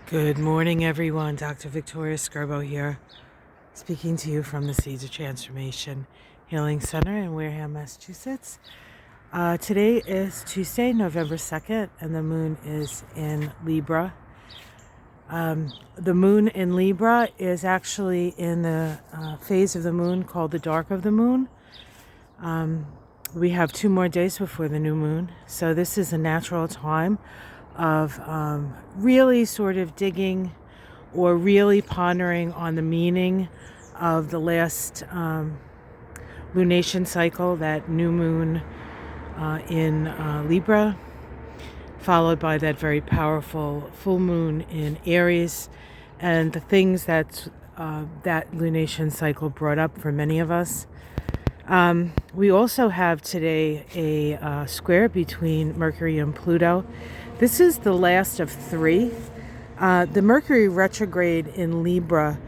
Good morning, everyone. Dr. Victoria Skirbo here, speaking to you from the Seeds of Transformation Healing Center in Wareham, Massachusetts. Today is Tuesday, November 2nd, and the moon is in Libra. The moon in Libra is actually in the phase of the moon called the dark of the moon. We have 2 more days before the new moon, so this is a natural time of really sort of digging or really pondering on the meaning of the last lunation cycle, that new moon in Libra, followed by that very powerful full moon in Aries, and the things that that lunation cycle brought up for many of us. We also have today a square between Mercury and Pluto. This is the last of 3. The Mercury retrograde in Libra,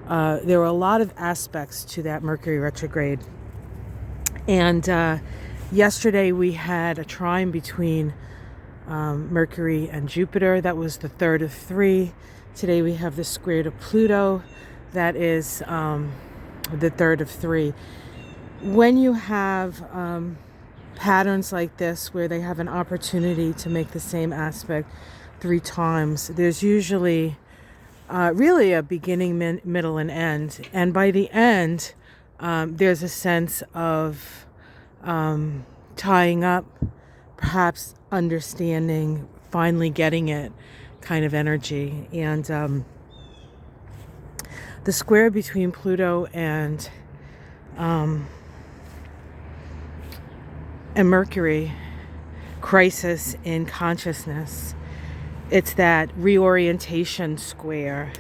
there were a lot of aspects to that Mercury retrograde. And yesterday we had a trine between Mercury and Jupiter. That was the 3rd of 3. Today we have the square to Pluto. That is the 3rd of 3. When you have patterns like this where they have an opportunity to make the same aspect 3 times, there's usually really a beginning, middle, and end. And by the end, there's a sense of tying up, perhaps understanding, finally getting it kind of energy. And the square between Pluto and Mercury, crisis in consciousness. It's that reorientation square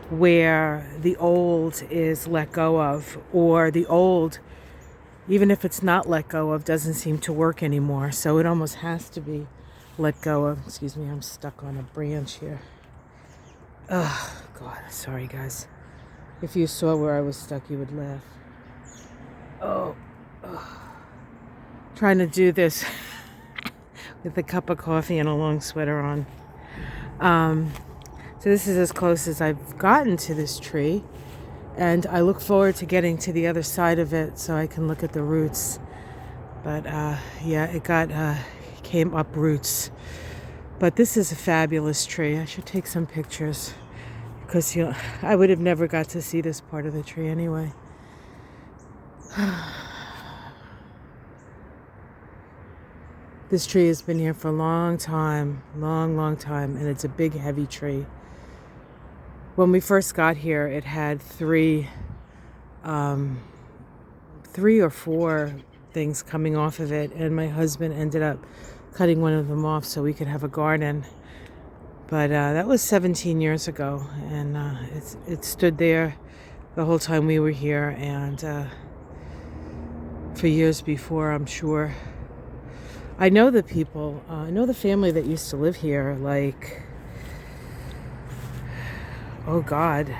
where the old is let go of, or the old, even if it's not let go of, doesn't seem to work anymore. So it almost has to be let go of. Excuse me, I'm stuck on a branch here. Oh, God, sorry, guys. If you saw where I was stuck, you would laugh. Oh. Trying to do this with a cup of coffee and a long sweater on. So this is as close as I've gotten to this tree, and I look forward to getting to the other side of it so I can look at the roots. But yeah, it came up roots. But this is a fabulous tree. I should take some pictures because I would have never got to see this part of the tree anyway. This tree has been here for a long time, long time, and it's a big, heavy tree. When we first got here, it had 3 or 4 things coming off of it, and my husband ended up cutting one of them off so we could have a garden. But that was 17 years ago, and it stood there the whole time we were here, and for years before, I'm sure. I know the people, I know the family that used to live here, like, oh God,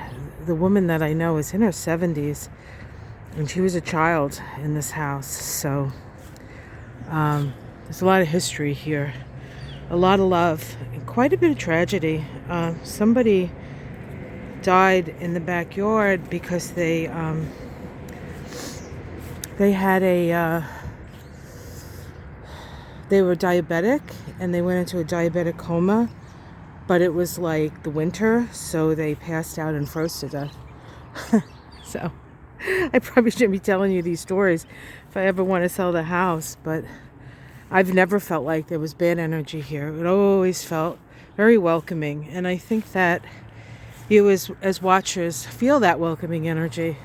the woman that I know is in her 70s, and she was a child in this house. So there's a lot of history here, a lot of love, and quite a bit of tragedy. Somebody died in the backyard because they had they were diabetic, and they went into a diabetic coma, but it was like the winter, so they passed out and froze to death. So I probably shouldn't be telling you these stories if I ever want to sell the house, but I've never felt like there was bad energy here. It always felt very welcoming, and I think that you as watchers feel that welcoming energy.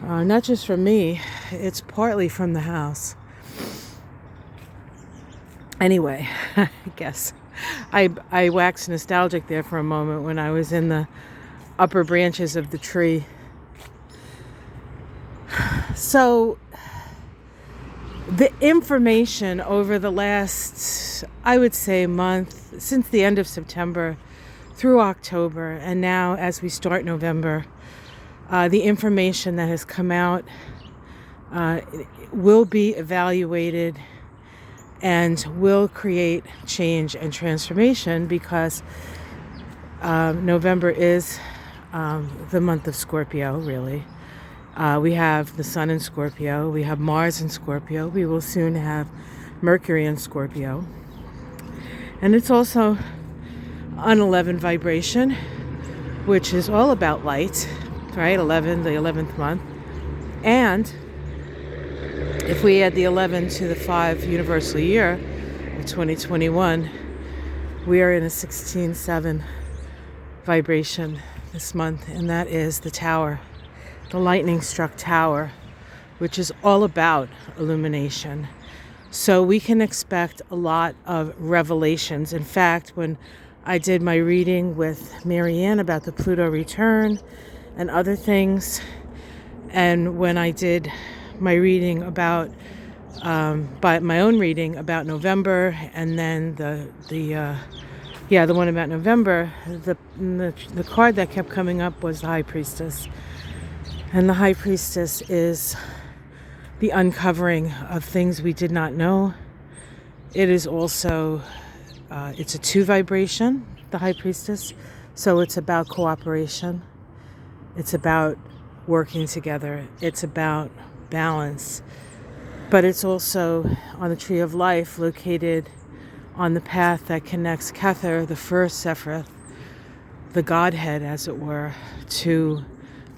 Not just from me, it's partly from the house. Anyway, I guess I waxed nostalgic there for a moment when I was in the upper branches of the tree. So the information over the last, I would say, month, since the end of September through October, and now as we start November, the information that has come out will be evaluated and will create change and transformation, because November is the month of Scorpio, really. We have the sun in Scorpio. We have Mars in Scorpio. We will soon have Mercury in Scorpio. And it's also an 11 vibration, which is all about light, right? 11, the 11th month. And if we add the 11 to the 5 universal year of 2021, we are in a 16-7 vibration this month, and that is the tower, the lightning struck tower, which is all about illumination. So we can expect a lot of revelations. In fact, when I did my reading with Marianne about the Pluto return and other things, and when I did my reading about my own reading about November, and then the one about November, the card that kept coming up was the High Priestess. And the High Priestess is the uncovering of things we did not know. It is also, it's a 2 vibration, the High Priestess. So it's about cooperation. It's about working together. It's about balance. But it's also on the Tree of Life, located on the path that connects Kether, the first Sephiroth, the Godhead, as it were, to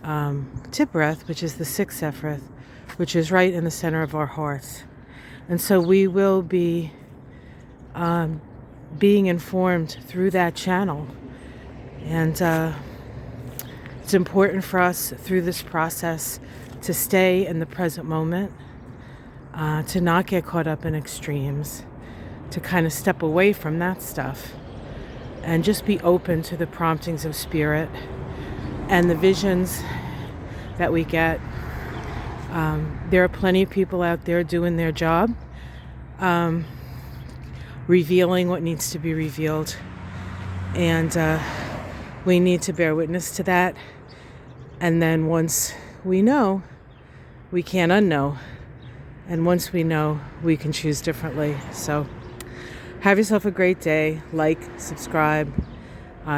Tiphareth, which is the 6th Sephiroth, which is right in the center of our hearts. And so we will be being informed through that channel. And it's important for us through this process to stay in the present moment, to not get caught up in extremes, to kind of step away from that stuff and just be open to the promptings of spirit and the visions that we get. There are plenty of people out there doing their job, revealing what needs to be revealed. And we need to bear witness to that. And then once we know, we can't unknow. And once we know, we can choose differently. So have yourself a great day. Like, subscribe.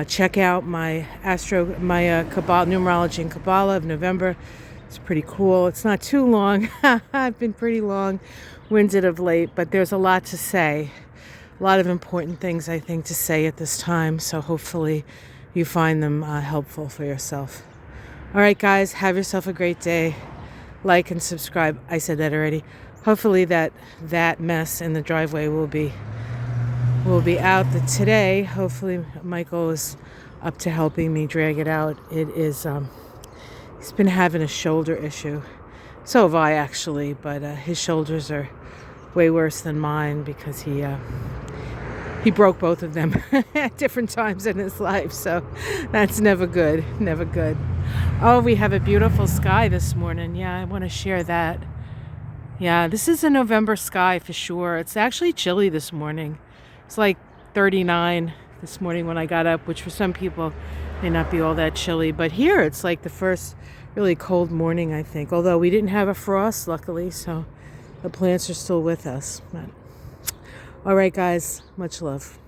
Check out my Kabbalah, numerology and Kabbalah of November. It's pretty cool. It's not too long. I've been pretty long-winded of late, but there's a lot to say. A lot of important things, I think, to say at this time. So hopefully you find them helpful for yourself. All right, guys, have yourself a great day. Like and subscribe. I said that already. Hopefully that mess in the driveway will be out today. Hopefully Michael is up to helping me drag it out. It is, he's been having a shoulder issue. So have I, actually, but his shoulders are way worse than mine because he broke both of them at different times in his life. So that's never good, never good. Oh, we have a beautiful sky this morning. Yeah, I want to share that. Yeah, this is a November sky for sure. It's actually chilly this morning. It's like 39 this morning when I got up, which for some people may not be all that chilly. But here it's like the first really cold morning, I think. Although we didn't have a frost, luckily, so the plants are still with us. But, all right, guys, much love.